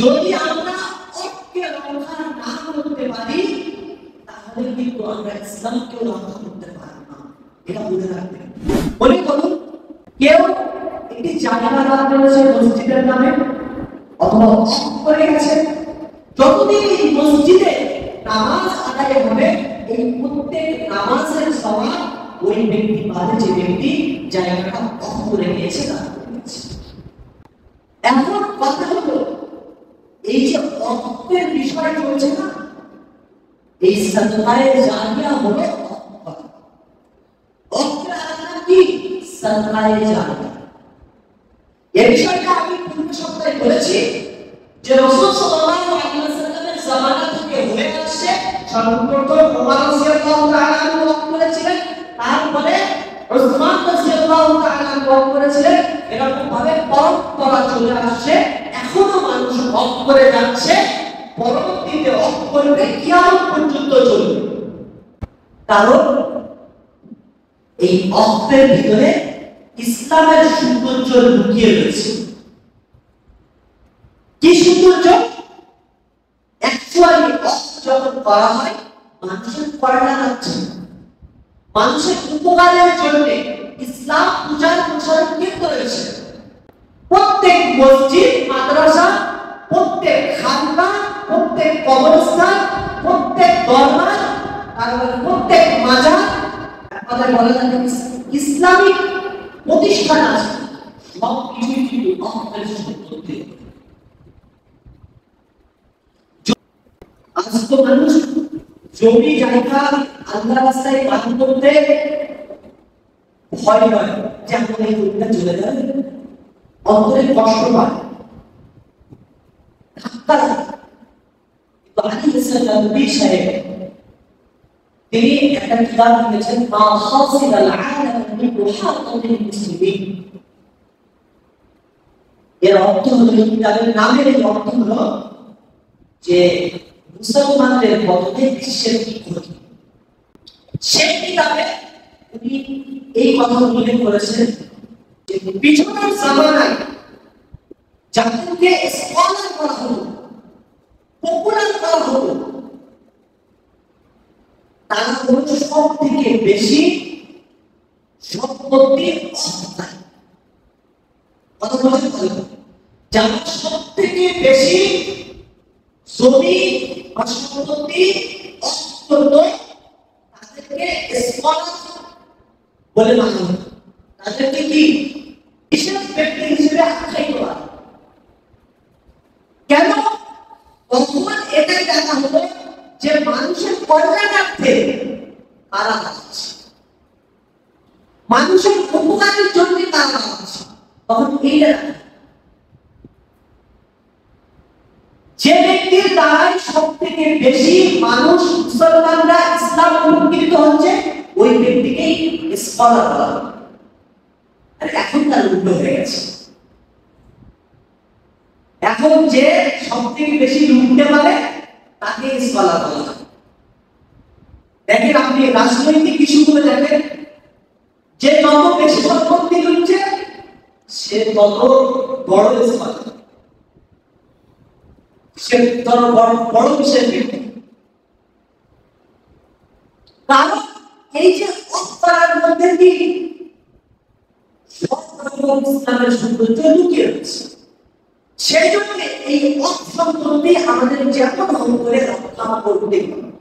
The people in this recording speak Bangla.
যদি আমরা ঐক্যকে রক্ষা না করতে পারি তাহলে কিন্তু আমরা ইসলামকে রক্ষা করতে পারি না, এটা মনে রাখবেন। মনে করুন কেউ একটি জায়গা দান করেছে মসজিদের নামে অথবা করে গেছে, যতদিন এই মসজিদে নামাজ আদায় হবে এই প্রত্যেক নামাজের সওয়াব ওই ব্যক্তি পাবে যে ব্যক্তি জায়গাটা অফ করে নিয়েছে তার। এখন কথা হলো এই যে অফের বিষয় চলছে না, এই সাদকায়ে জারিয়া হলো অফের আলাদা কি সাদকায়ে জারিয়া। এই বিষয়টা আমি পূর্ব সপ্তাহে বলেছি যে রাসূল সাল্লাল্লাহু আলাইহি ওয়াসাল্লামের জামানা থেকে হয়ে আসছে। সর্বপ্রথম ওমর রাদিয়াল্লাহু তাআলা আনহু ওয়াক্ত করেছিলেন, তারপরে উসমান রাদিয়াল্লাহু তাআলা আনহু ওয়াক্ত করেছিলেন। এরকম ভাবে পরম্পরা চলে আসছে, এখনো মানুষ ওয়াক্ত করে যাচ্ছে, পরবর্তীতে ওয়াক্ত করবে, কিয়ামত পর্যন্ত চলবে। কারণ এই ওয়াক্তের ভিতরে ইসলামের সৌন্দর্য লুকিয়ে রয়েছে। কি সৌন্দর্য? অ্যাকচুয়ালি ওয়াক্ত যখন করা হয় মানুষের কল্যাণ হচ্ছে, মানুষের উপকারের জন্য ইসলাম পূজার প্রসার কেন্দ্র রয়েছে। প্রত্যেক মসজিদ, মাদ্রাসা, প্রত্যেক খানকা, প্রত্যেক কবরস্থান, প্রত্যেক দরবার, তারপরে প্রত্যেক মাজার, কথা বলা যায় ইসলামিক প্রতিষ্ঠান আছে, সব কিছু কিন্তু ওয়াক্তের সম্পত্তি। আজ তো মানুষ জমি জায়গা আল্লাহ রাস্তায় দান করতে ভয় নয় যে এখন এই জমিটা চলে যাবে, অন্তরে কষ্ট পায়, ধাক্কা লাগে। নবী সাহেব তিনি একটা কিতাব লিখেছেন, মা হাসিল আল আলাম মিন মুহাতাতিল মুসলিমিন। এর অর্থ হলো, কিতাবের নামের অর্থ হলো যে মুসলমানদের পথে বিশ্বের কি ক্ষতি। সেই কিতাবে উনি এই কথা উল্লেখ করেছেন যে পিছনের জামানায় যাদেরকে স্কলার করা হলো, পপুলার করা হলো, তারা হলো সব থেকে বেশি সম্পত্তির অধিকারী। কথা বলতে পারবেন, যারা সব থেকে বেশি জমি বা সম্পত্তি অর্জন তাদেরকে স্কলার বলে মানা হয়, তাদেরকে কি বিশেষ ব্যক্তি হিসেবে আখ্যায়িত করা। কেন? তখন এটাই দেখা হলো যে মানুষের কল্যাণার্থে কারা আছে, মানুষের উপকারের জন্য কারা আছে, তখন এইটা যে ব্যক্তির দ্বারাই সব থেকে বেশি মানুষ মুসলমানরা ইসলাম উপকৃত হচ্ছে ওই ব্যক্তিকেই স্কলার বলা হয়। আর এখন তার উল্টো হয়ে গেছে, এখন যে সব থেকে বেশি লুটতে পারে তাকে স্কলার বলা হয়। দেখেন আপনি রাজনৈতিক ইস্যুগুলো দেখেন, যে যত বেশি সম্পত্তি লুটছে সে তত বড় স্কলার, সে তত বড় বিশেষ ব্যক্তি। কারণ এই যে অপরাধের মধ্যে কি ইসলামের সৌন্দর্য লুকিয়ে রয়েছে, সেই জন্য এই অসম্পত্তি আমাদের যেমন করে রক্ষা করতে হবে।